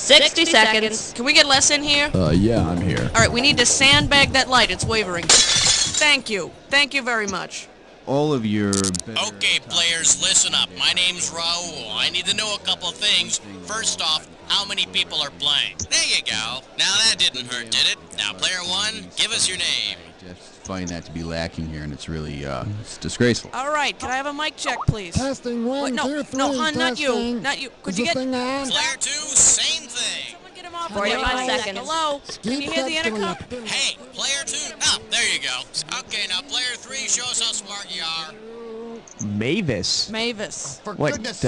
60 seconds. Can we get Les in here? Yeah, I'm here. All right, we need to sandbag that light. It's wavering. Thank you. Thank you very much. All of your... Okay, players, listen up. My name's Raul. I need to know a couple things. First off, how many people are playing? There you go. Now that didn't hurt, did it? Now, player one, give us your name. I just find that to be lacking here, and it's really, it's disgraceful. All right, can I have a mic check, please? Testing one, Wait, no, two, three, no, hon, not you. testing. Not you. Could Is you the get... thing on? Player two, same thing. Someone get him off. 45 seconds. Hello? Can you hear the intercom? Hey, player two. Oh, there you go. Okay, now player three, show us how smart you are. Mavis. Mavis. What, isn't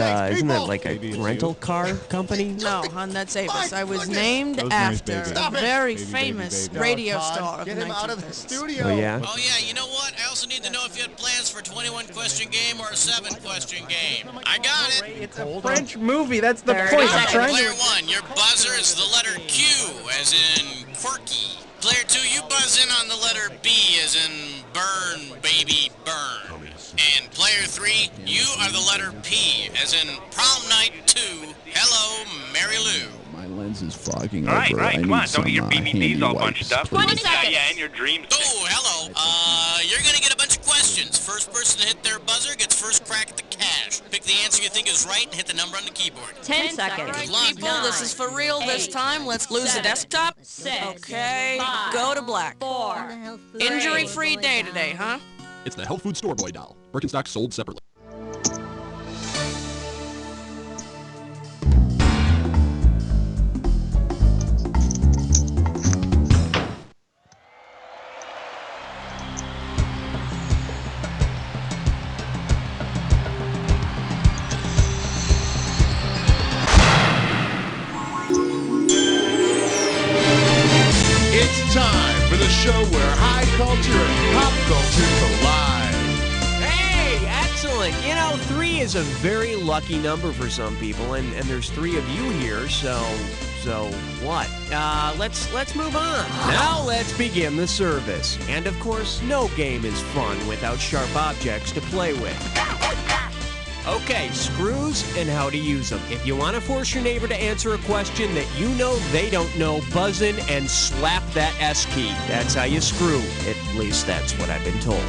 that like a rental car company? No, hon, that's Avis. I was named after a very famous radio star of the 1930s. Oh, yeah? Oh, yeah, you know what? I also need to know if you had plans for a 21-question game or a 7-question game. I got it. It's a French movie. That's the 30 point. seconds. I'm trying Player to... one, your buzzer is the letter Q, as in quirky. Player two, you buzz in on the letter B, as in burn, baby, burn. And player three, you are the letter P, as in prom night 2. Hello, Mary Lou. My lens is fogging over. Right, I come need on, some, don't get your BBDs handy all wipes, bunched up. please. 20 seconds. Yeah, and your dreams. Oh, hello. You're gonna get a bunch of questions. First person to hit their buzzer gets first crack at the cash. Pick the answer you think is right and hit the number on the keyboard. 10 seconds. All right, luck. people, this is for real this time. Let's lose the desktop. 6, Okay, 5, go to black. 4, Injury-free day today, huh? It's the Health Food Store Boy doll. Birkenstock sold separately. It's time for the show where high culture and pop culture collide. Hey, excellent. You know, 3 is a very lucky number for some people, and there's 3 of you here, so what? Let's move on. Now let's begin the service. And of course, no game is fun without sharp objects to play with. Okay, screws and how to use them. If you want to force your neighbor to answer a question that you know they don't know, buzz in and slap that S key. That's how you screw. At least that's what I've been told.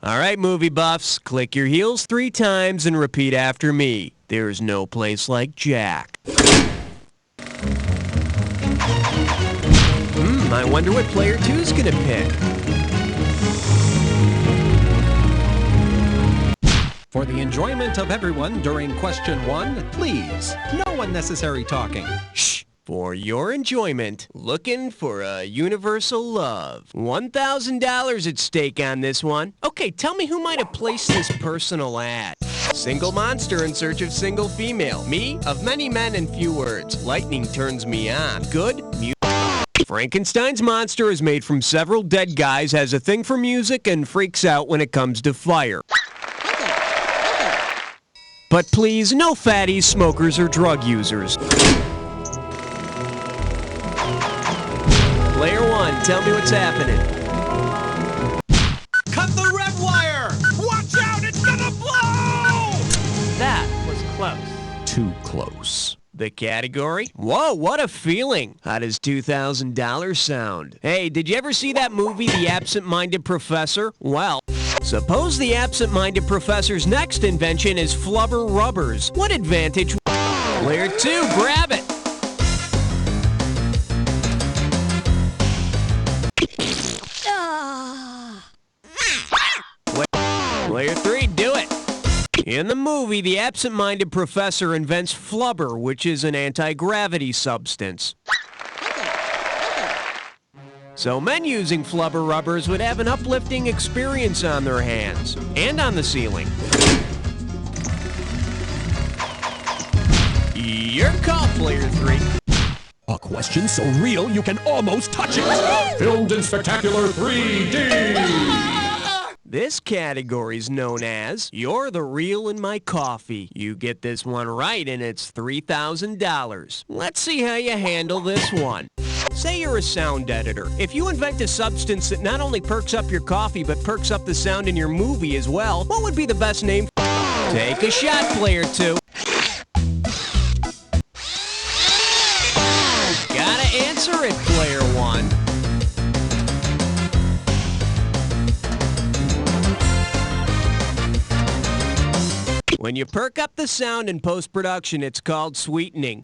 All right, movie buffs, click your heels 3 times and repeat after me. There's no place like Jack. I wonder what player 2's gonna pick. For the enjoyment of everyone during question 1, please, no unnecessary talking. Shh. For your enjoyment, looking for a universal love. $1,000 at stake on this one. Okay, tell me who might have placed this personal ad. Single monster in search of single female. Me, of many men and few words. Lightning turns me on. Good music. Frankenstein's monster is made from several dead guys, has a thing for music, and freaks out when it comes to fire. But please, no fatties, smokers, or drug users. Player 1, tell me what's happening. Cut the red wire! Watch out, it's gonna blow! That was close. Too close. The category? Whoa, what a feeling. How does $2,000 sound? Hey, did you ever see that movie, The Absent-Minded Professor? Well, suppose the absent-minded professor's next invention is flubber rubbers. What advantage? Player 2, grab it. Player 3, do it. In the movie, the absent-minded professor invents flubber, which is an anti-gravity substance. So men using flubber rubbers would have an uplifting experience on their hands and on the ceiling. Your call, player 3. A question so real you can almost touch it. Filmed in spectacular 3D. This category's known as You're the Real in My Coffee. You get this one right and it's $3,000. Let's see how you handle this one. Say you're a sound editor. If you invent a substance that not only perks up your coffee but perks up the sound in your movie as well, what would be the best name? Take a shot, player 2. When you perk up the sound in post-production, it's called sweetening.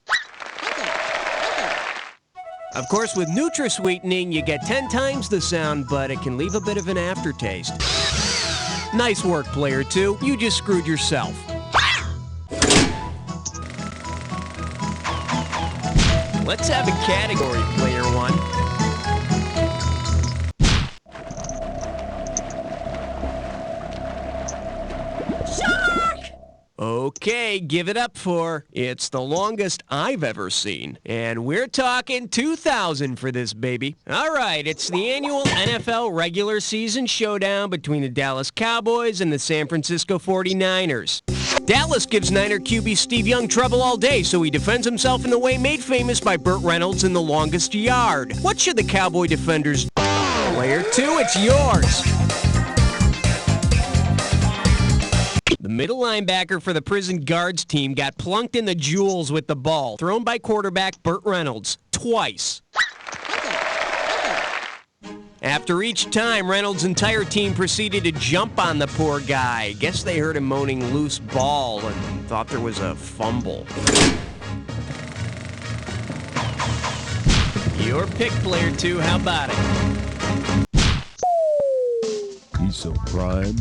Of course, with Nutri-Sweetening, you get 10 times the sound, but it can leave a bit of an aftertaste. Nice work, Player 2. You just screwed yourself. Let's have a category, Player 1. Okay, give it up for it's the longest I've ever seen. And we're talking 2,000 for this baby. All right, it's the annual NFL regular season showdown between the Dallas Cowboys and the San Francisco 49ers. Dallas gives Niner QB Steve Young trouble all day, so he defends himself in the way made famous by Burt Reynolds in The Longest Yard. What should the Cowboy defenders do? Player 2, it's yours. The middle linebacker for the prison guards team got plunked in the jewels with the ball, thrown by quarterback Burt Reynolds, twice. After each time, Reynolds' entire team proceeded to jump on the poor guy. Guess they heard him moaning loose ball and thought there was a fumble. Your pick, Player 2, how about it? He's so prime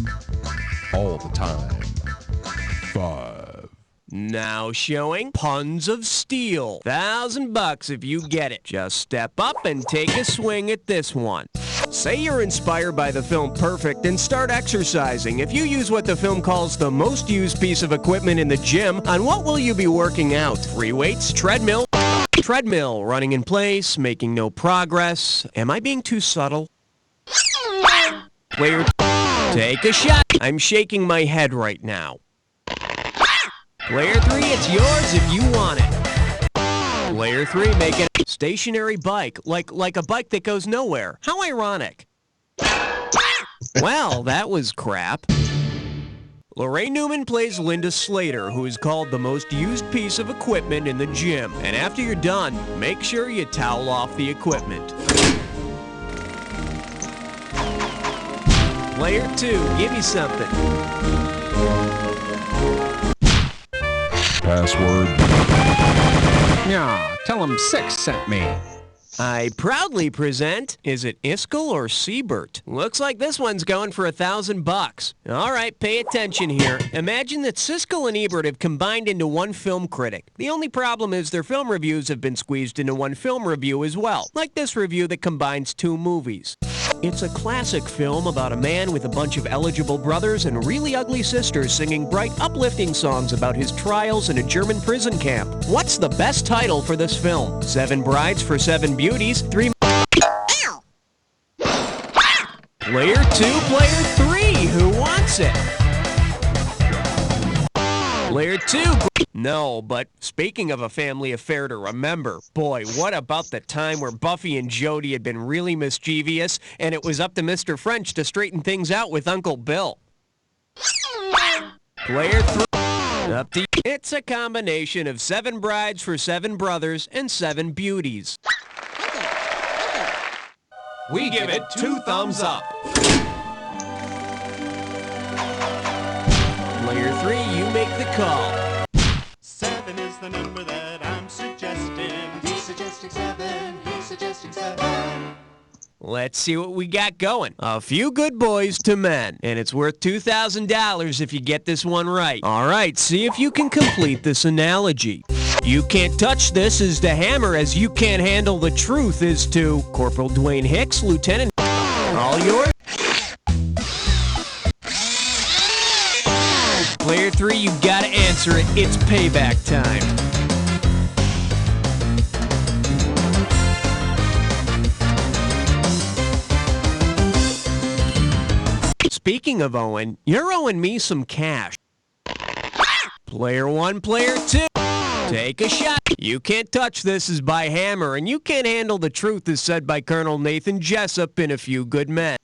all the time. 5. Now showing Puns of Steel. $1,000 if you get it. Just step up and take a swing at this one. Say you're inspired by the film Perfect and start exercising. If you use what the film calls the most used piece of equipment in the gym, on what will you be working out? Free weights, treadmill? Treadmill, running in place, making no progress. Am I being too subtle? Player, take a shot. I'm shaking my head right now. Player 3, it's yours if you want it. Player 3, make it a stationary bike, like a bike that goes nowhere. How ironic. Well, that was crap. Lorraine Newman plays Linda Slater, who is called the most used piece of equipment in the gym. And after you're done, make sure you towel off the equipment. Player 2, give me something. Password. Yeah, tell him 6 sent me. I proudly present, is it Iskel or Siebert? Looks like this one's going for $1,000. All right, pay attention here. Imagine that Siskel and Ebert have combined into one film critic. The only problem is their film reviews have been squeezed into one film review as well, like this review that combines 2 movies. It's a classic film about a man with a bunch of eligible brothers and really ugly sisters singing bright, uplifting songs about his trials in a German prison camp. What's the best title for this film? 7 Brides for 7 Beauties, 3... Ow! Player 2, Player 3, who wants it? Player 2... No, but speaking of a family affair to remember, boy, what about the time where Buffy and Jody had been really mischievous, and it was up to Mr. French to straighten things out with Uncle Bill? Player 3, up to... It's a combination of 7 Brides for 7 Brothers and 7 Beauties. We give it 2 thumbs up. Player 3, you make the call. 7 is the number that I'm suggesting. He's suggesting 7. He's suggesting 7. Let's see what we got going. A few good boys to men, and it's worth $2,000 if you get this one right. All right, see if you can complete this analogy. You can't touch this is to hammer as you can't handle the truth is to Corporal Dwayne Hicks, Lieutenant. All yours. Player 3, you gotta answer it. It's payback time. Speaking of Owen, you're owing me some cash. Player 1, Player 2, take a shot. You can't touch this is by hammer, and you can't handle the truth is said by Colonel Nathan Jessup in A Few Good Men.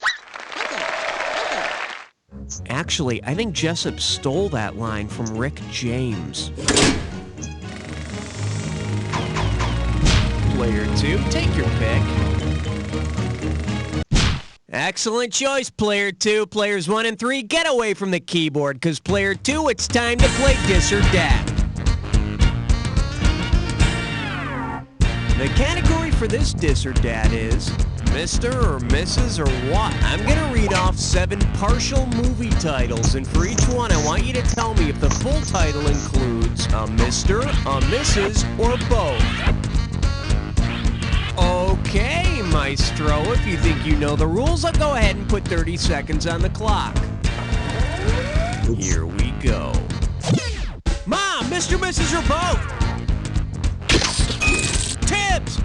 Actually, I think Jessup stole that line from Rick James. Player 2, take your pick. Excellent choice, player 2. Players 1 and 3, get away from the keyboard, because player 2, it's time to play Dis or Dat. The category for this Dis or Dat is Mr. or Mrs. or what? I'm going to read off 7 partial movie titles, and for each one, I want you to tell me if the full title includes a Mr., a Mrs., or both. Okay, Maestro, if you think you know the rules, I'll go ahead and put 30 seconds on the clock. Here we go. Mom, Mr., Mrs., or both? Tibbs!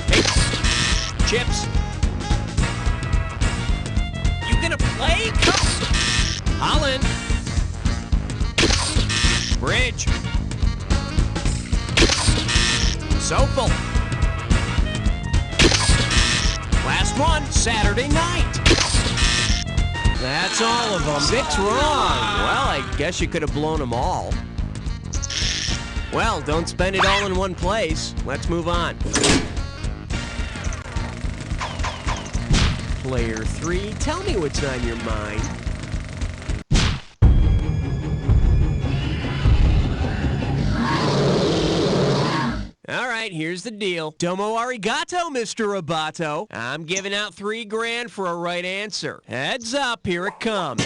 Hey, Chips. You gonna play? Holland. Bridge. Sofel. Last one, Saturday night. That's all of them. 6 wrong. Well, I guess you could have blown them all. Well, don't spend it all in one place. Let's move on. Player 3, tell me what's on your mind. All right, here's the deal. Domo arigato, Mr. Roboto. I'm giving out $3,000 for a right answer. Heads up, here it comes.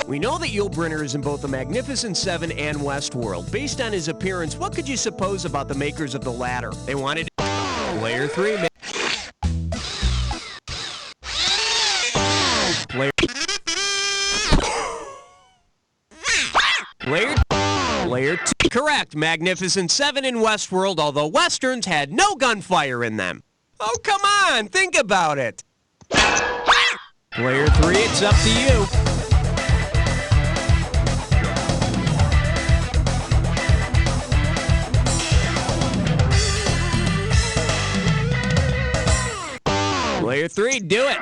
We know that Yul Brynner is in both The Magnificent Seven and Westworld. Based on his appearance, what could you suppose about the makers of the latter? They wanted Player 3. Player 2. Correct. Magnificent Seven in Westworld, although Westerns had no gunfire in them. Oh, come on. Think about it. Player 3, it's up to you. Player 3, do it.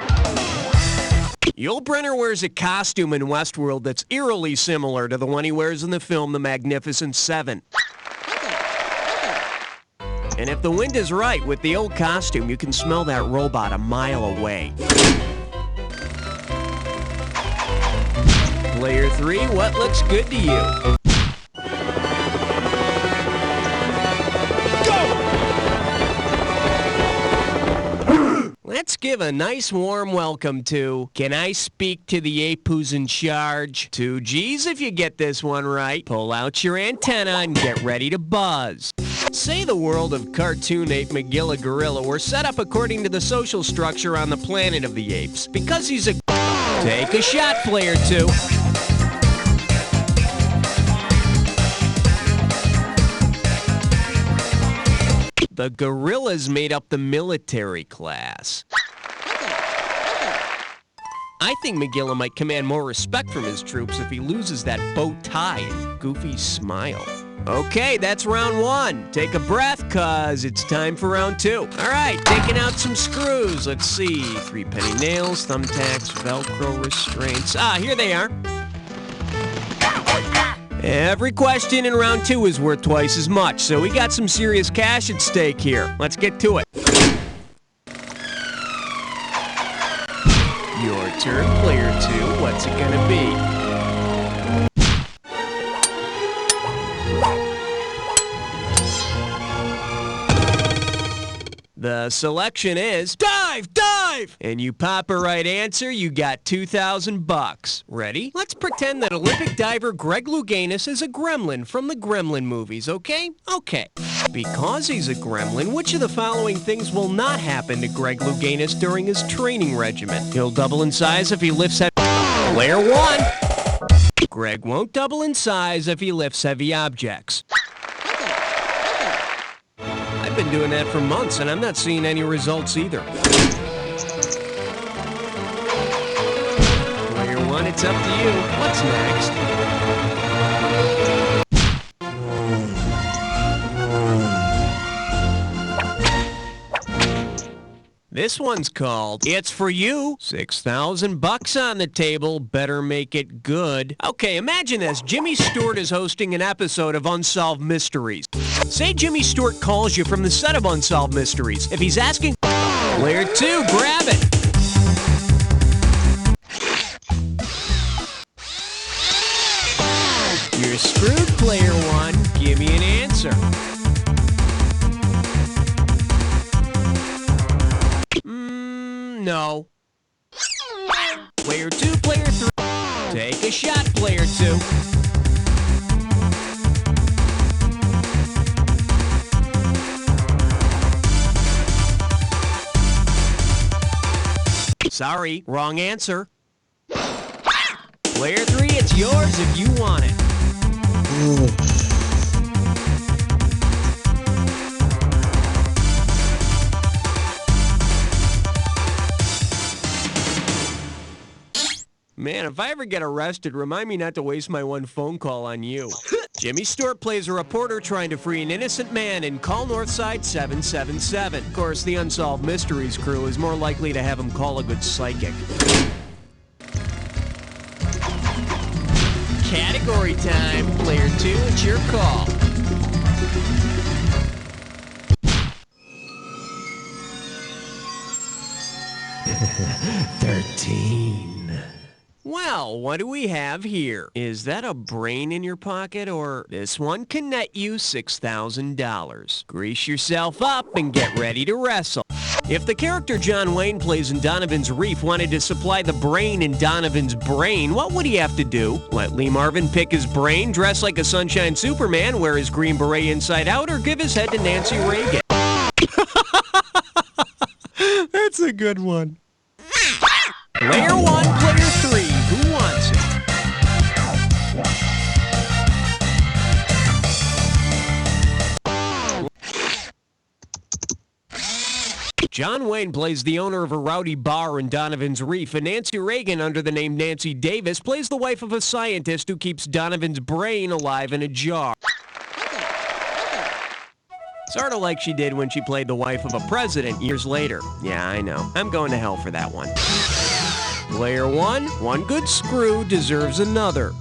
Yul Brynner wears a costume in Westworld that's eerily similar to the one he wears in the film The Magnificent Seven. And if the wind is right with the old costume, you can smell that robot a mile away. Player 3, what looks good to you? Let's give a nice warm welcome to, can I speak to the ape who's in charge? 2 G's if you get this one right. Pull out your antenna and get ready to buzz. Say the world of cartoon ape Magilla Gorilla were set up according to the social structure on the planet of the apes. Because he's a... Take a shot, Player 2. The gorillas made up the military class. I think Magilla might command more respect from his troops if he loses that bow tie and goofy smile. Okay, that's round 1. Take a breath, cause it's time for round 2. All right, taking out some screws. Let's see, 3-penny nails, thumbtacks, Velcro restraints. Here they are. Every question in round 2 is worth twice as much, so we got some serious cash at stake here. Let's get to it. Your turn, Player 2. What's it gonna be? The selection is dive, dive! And you pop a right answer, you got $2,000. Ready? Let's pretend that Olympic diver Greg Louganis is a gremlin from the Gremlin movies, okay? Okay. Because he's a gremlin, which of the following things will not happen to Greg Louganis during his training regimen? He'll double in size if he lifts heavy... Player 1! Greg won't double in size if he lifts heavy objects. I've been doing that for months, and I'm not seeing any results either. Player 1, it's up to you. What's next? This one's called It's For You. $6,000 on the table. Better make it good. Okay, imagine this. Jimmy Stewart is hosting an episode of Unsolved Mysteries. Say Jimmy Stewart calls you from the set of Unsolved Mysteries. If he's asking Player 2, grab it. You're screwed, Player 1. Give me an answer. No. Player 2, Player 3. Take a shot, Player 2. Sorry, wrong answer. Player 3, it's yours if you want it. Man, if I ever get arrested, remind me not to waste my one phone call on you. Jimmy Stewart plays a reporter trying to free an innocent man in Call Northside 777. Of course, the Unsolved Mysteries crew is more likely to have him call a good psychic. Category time. Player 2, it's your call. Well, what do we have here? Is that a brain in your pocket, or this one can net you $6,000? Grease yourself up and get ready to wrestle. If the character John Wayne plays in Donovan's Reef wanted to supply the brain in Donovan's brain, what would he have to do? Let Lee Marvin pick his brain, dress like a Sunshine Superman, wear his green beret inside out, or give his head to Nancy Reagan? That's a good one. Player 1, Player 3, who wants it? John Wayne plays the owner of a rowdy bar in Donovan's Reef, and Nancy Reagan, under the name Nancy Davis, plays the wife of a scientist who keeps Donovan's brain alive in a jar. Sort of like she did when she played the wife of a president years later. Yeah, I know. I'm going to hell for that one. Player 1, one good screw deserves another.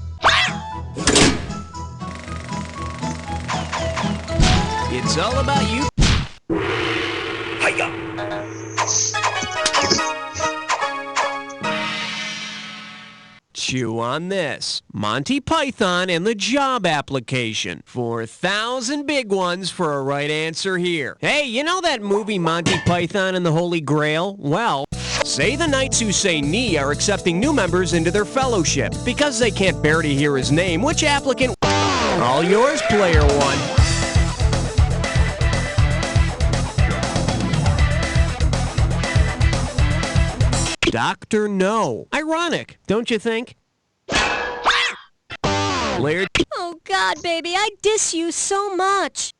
It's all about you. Hi-ya! Chew on this. Monty Python and the job application. 4,000 big ones for a right answer here. Hey, you know that movie Monty Python and the Holy Grail? Well, say the knights who say knee are accepting new members into their fellowship. Because they can't bear to hear his name, which applicant? All yours, Player 1. Dr. No. Ironic, don't you think? Player... Oh, God, baby, I diss you so much.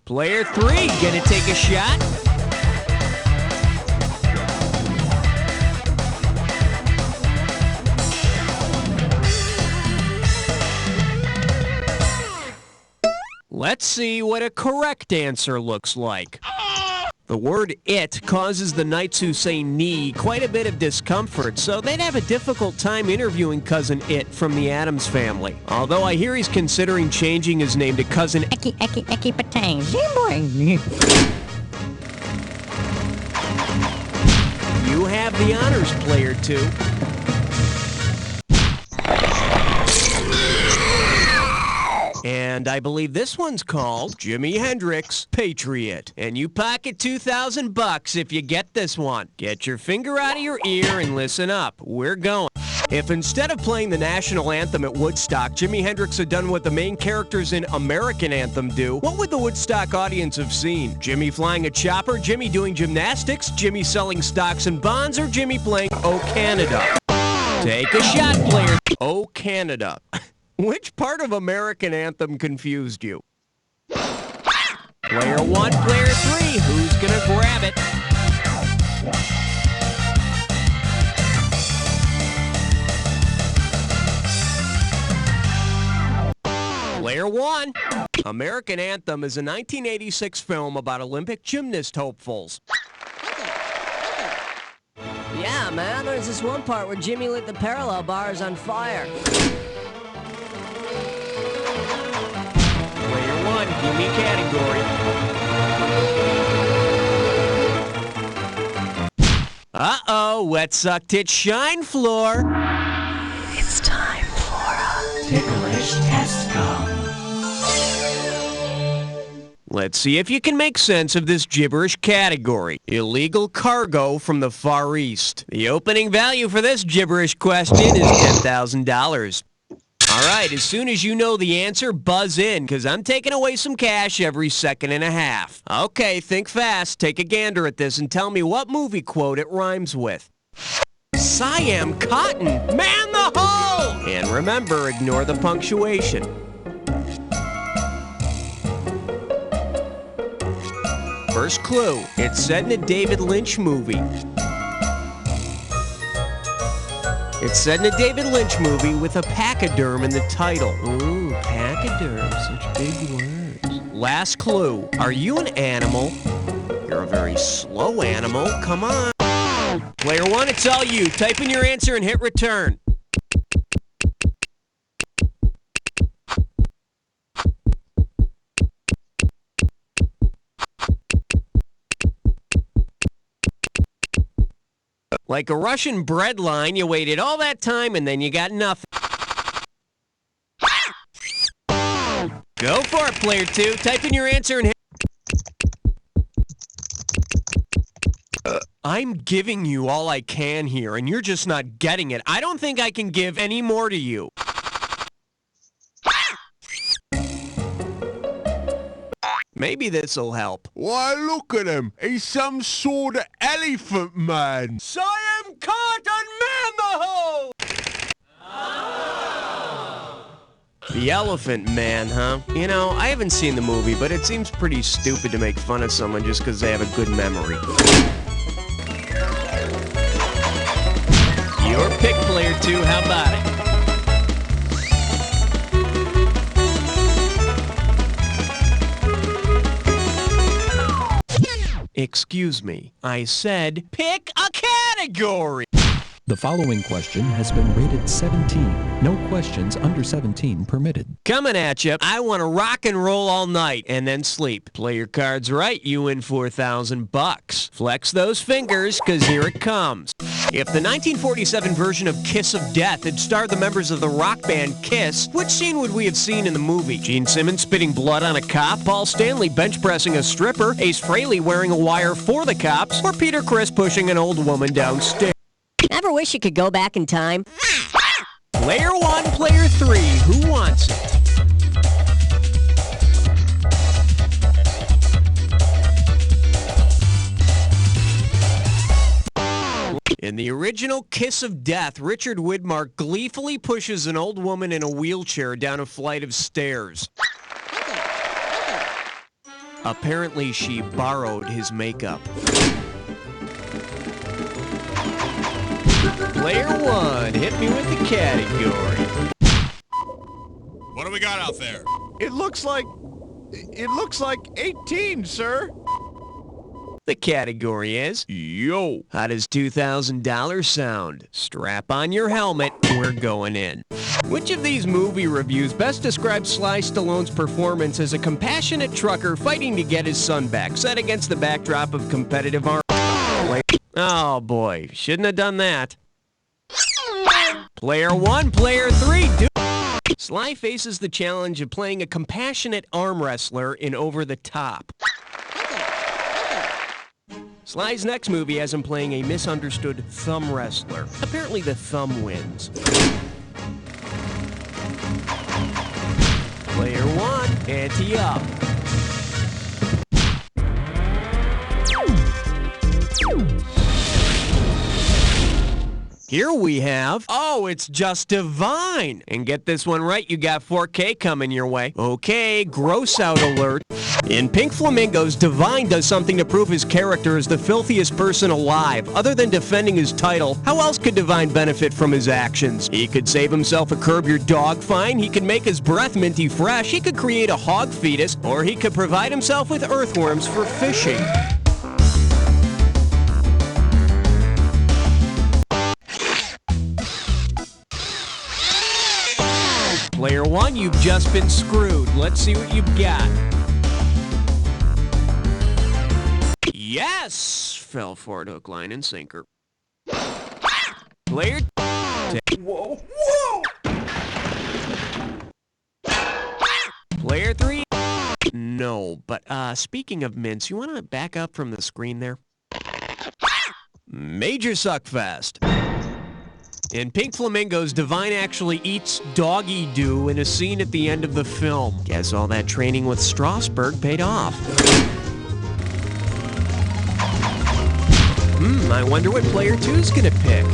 Player 3, gonna take a shot? Let's see what a correct answer looks like. The word it causes the knights who say knee quite a bit of discomfort, so they'd have a difficult time interviewing Cousin It from the Addams Family. Although I hear he's considering changing his name to Cousin Eki Patang. You have the honors, Player 2. And I believe this one's called Jimi Hendrix Patriot. And you pocket $2,000 if you get this one. Get your finger out of your ear and listen up. We're going. If instead of playing the national anthem at Woodstock, Jimi Hendrix had done what the main characters in American Anthem do, what would the Woodstock audience have seen? Jimmy flying a chopper, Jimmy doing gymnastics, Jimmy selling stocks and bonds, or Jimmy playing Oh Canada? Take a shot, Player. Oh Canada. Which part of American Anthem confused you? Player 1, Player 3, who's gonna grab it? Player 1. American Anthem is a 1986 film about Olympic gymnast hopefuls. Yeah, man, there's this one part where Jimmy lit the parallel bars on fire. Player 1, give me category. Uh-oh, wet suck tit shine floor. It's time for a Ticklish test gum. Let's see if you can make sense of this gibberish category. Illegal cargo from the Far East. The opening value for this gibberish question is $10,000. All right, as soon as you know the answer, buzz in, because I'm taking away some cash every second and a half. Okay, think fast, take a gander at this, and tell me what movie quote it rhymes with. Siam Cotton, man the hole! And remember, ignore the punctuation. First clue, it's set in a David Lynch movie. It's set in a David Lynch movie with a pachyderm in the title. Ooh, pachyderm, such big words. Last clue, are you an animal? You're a very slow animal, come on. Player one, it's all you. Type in your answer and hit return. Like a Russian bread line, you waited all that time and then you got nothing. Go for it, player two. Type in your answer and hit. I'm giving you all I can here, and you're just not getting it. I don't think I can give any more to you. Maybe this'll help. Why, look at him. He's some sort of elephant man. Siam Cotton man the hole! The Elephant Man, huh? You know, I haven't seen the movie, but it seems pretty stupid to make fun of someone just because they have a good memory. Your pick, player two. How about it? Excuse me, I said pick a category! The following question has been rated 17. No questions under 17 permitted. Coming at you, I want to rock and roll all night and then sleep. Play your cards right, you win $4,000. Flex those fingers, cause here it comes. If the 1947 version of Kiss of Death had starred the members of the rock band Kiss, which scene would we have seen in the movie? Gene Simmons spitting blood on a cop, Paul Stanley bench pressing a stripper, Ace Frehley wearing a wire for the cops, or Peter Criss pushing an old woman downstairs? Ever wish you could go back in time? Player one, player three, who wants it? In the original Kiss of Death, Richard Widmark gleefully pushes an old woman in a wheelchair down a flight of stairs. Apparently, she borrowed his makeup. Player one, hit me with the category. What do we got out there? It looks like 18, sir. The category is, yo, how does $2,000 sound? Strap on your helmet, we're going in. Which of these movie reviews best describes Sly Stallone's performance as a compassionate trucker fighting to get his son back, set against the backdrop of competitive arms? Oh boy, shouldn't have done that. Player one, player three, Sly faces the challenge of playing a compassionate arm wrestler in Over the Top. Sly's next movie has him playing a misunderstood thumb wrestler. Apparently the thumb wins. Player one, ante up. Here we have, oh, it's just divine. And get this one right, you got 4K coming your way. Okay, gross out alert. In Pink Flamingos, Divine does something to prove his character is the filthiest person alive. Other than defending his title, how else could Divine benefit from his actions? He could save himself a curb your dog fine, he could make his breath minty fresh, he could create a hog fetus, or he could provide himself with earthworms for fishing. Player one, you've just been screwed. Let's see what you've got. Yes! Fell for it, hook, line, and sinker. Player... Whoa, whoa! Player 3... No, but speaking of mints, you want to back up from the screen there? Major Suckfest. In Pink Flamingos, Divine actually eats doggy doo in a scene at the end of the film. Guess all that training with Strasbourg paid off. I wonder what player 2's gonna pick.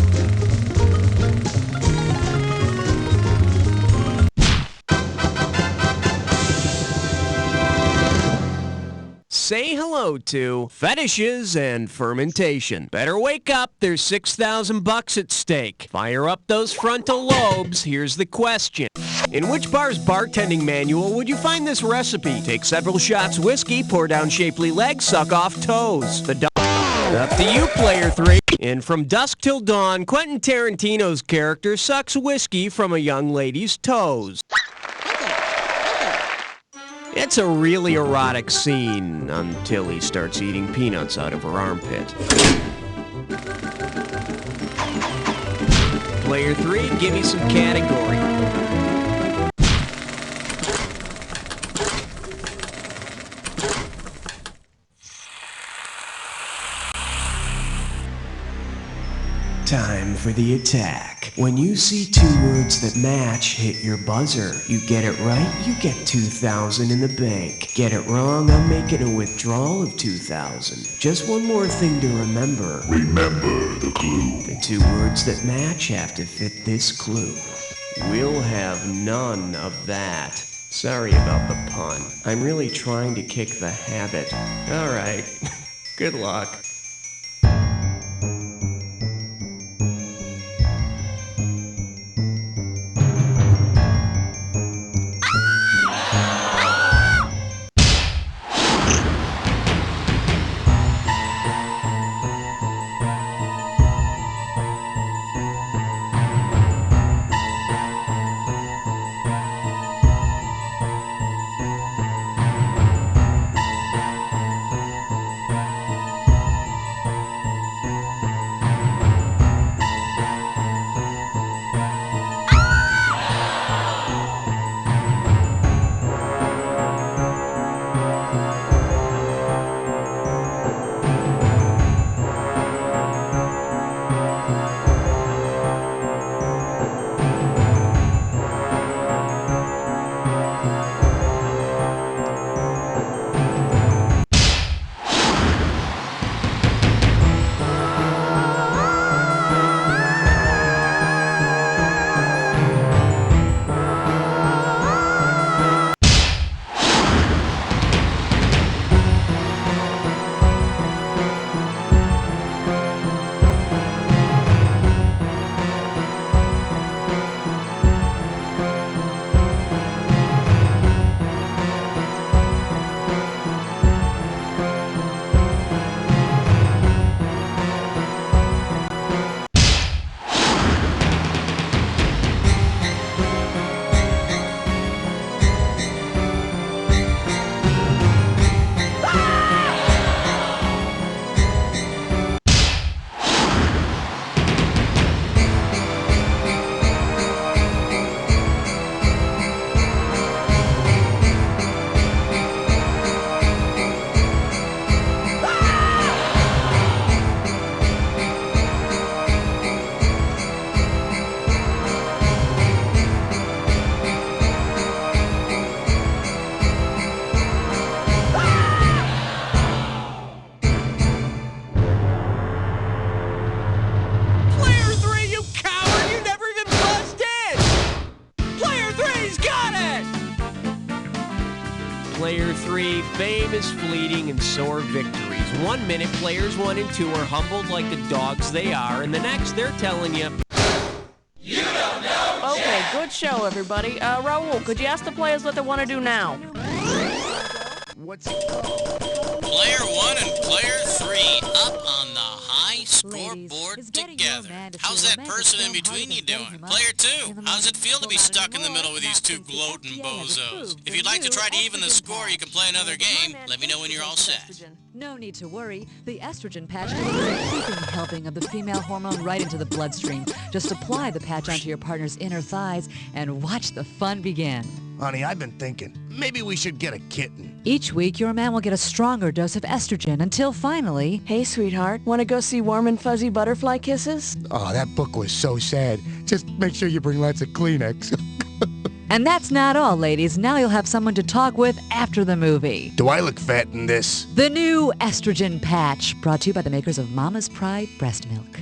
Say hello to fetishes and fermentation. Better wake up, there's $6,000 at stake. Fire up those frontal lobes. Here's the question. In which bar's bartending manual would you find this recipe? Take several shots whiskey, pour down shapely legs, suck off toes. Up to you, player 3. And From Dusk Till Dawn, Quentin Tarantino's character sucks whiskey from a young lady's toes. It's a really erotic scene until he starts eating peanuts out of her armpit. Player 3, give me some category. Time for the attack. When you see two words that match, hit your buzzer. You get it right, you get $2,000 in the bank. Get it wrong, I'm making a withdrawal of $2,000. Just one more thing to remember. Remember the clue. The two words that match have to fit this clue. We'll have none of that. Sorry about the pun. I'm really trying to kick the habit. All right. Good luck. Player 3, fame is fleeting and so are victories. 1 minute, players 1 and 2 are humbled like the dogs they are, and the next, they're telling you... You don't know. Okay, good show, everybody. Raul, could you ask the players what they want to do now? What's it called? Player 1 and Player 3 up on the high scoreboard together. How's that person in between you doing? Player 2, how does it feel to be stuck in the middle with these two gloating bozos? If you'd like to try to even the score, you can play another game. Let me know when you're all set. No need to worry. The estrogen patch delivers a creeping helping of the female hormone right into the bloodstream. Just apply the patch onto your partner's inner thighs and watch the fun begin. Honey, I've been thinking, maybe we should get a kitten. Each week, your man will get a stronger dose of estrogen until finally... Hey, sweetheart, want to go see Warm and Fuzzy Butterfly Kisses? Oh, that book was so sad. Just make sure you bring lots of Kleenex. And that's not all, ladies. Now you'll have someone to talk with after the movie. Do I look fat in this? The new estrogen patch, brought to you by the makers of Mama's Pride breast milk.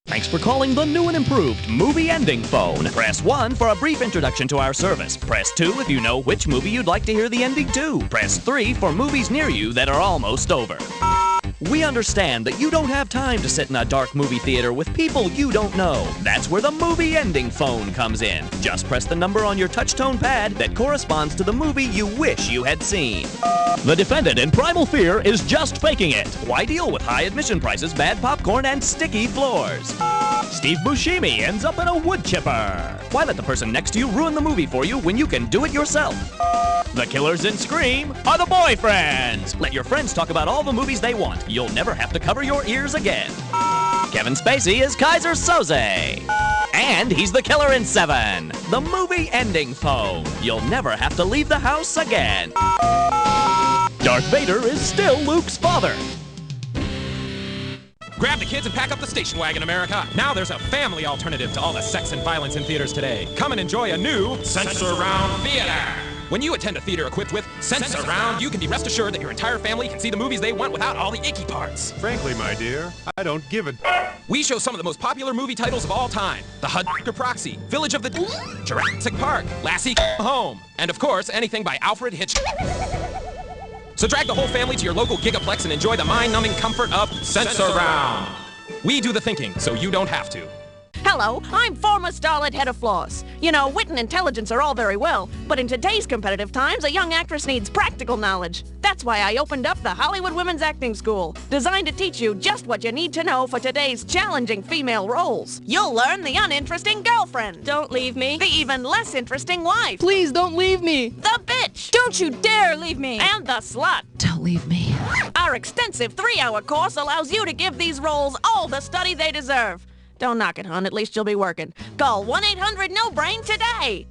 Thanks for calling the new and improved movie ending phone. Press 1 for a brief introduction to our service. Press 2 if you know which movie you'd like to hear the ending to. Press 3 for movies near you that are almost over. We understand that you don't have time to sit in a dark movie theater with people you don't know. That's where the movie ending phone comes in. Just press the number on your touch-tone pad that corresponds to the movie you wish you had seen. The defendant in Primal Fear is just faking it. Why deal with high admission prices, bad popcorn, and sticky floors? Steve Buscemi ends up in a wood chipper. Why let the person next to you ruin the movie for you when you can do it yourself? The killers in Scream are the boyfriends. Let your friends talk about all the movies they want. You'll never have to cover your ears again. Kevin Spacey is Kaiser Soze. And he's the killer in Seven. The movie ending phone. You'll never have to leave the house again. Darth Vader is still Luke's father. Grab the kids and pack up the station wagon, America. Now there's a family alternative to all the sex and violence in theaters today. Come and enjoy a new Sense-Around Theater. When you attend a theater equipped with Sense-Around, you can be rest assured that your entire family can see the movies they want without all the icky parts. Frankly, my dear, I don't give a... We show some of the most popular movie titles of all time. The Hud Proxy, Village of the... Jurassic Park, Lassie Home, and of course, anything by Alfred Hitchcock. So drag the whole family to your local Gigaplex and enjoy the mind-numbing comfort of Sense-Around. We do the thinking, so you don't have to. Hello, I'm former starlet Hedda Floss. You know, wit and intelligence are all very well, but in today's competitive times, a young actress needs practical knowledge. That's why I opened up the Hollywood Women's Acting School, designed to teach you just what you need to know for today's challenging female roles. You'll learn the uninteresting girlfriend. Don't leave me. The even less interesting wife. Please don't leave me. The bitch. Don't you dare leave me. And the slut. Don't leave me. Our extensive 3-hour course allows you to give these roles all the study they deserve. Don't knock it, hon. At least you'll be working. Call 1-800-NO-BRAIN today.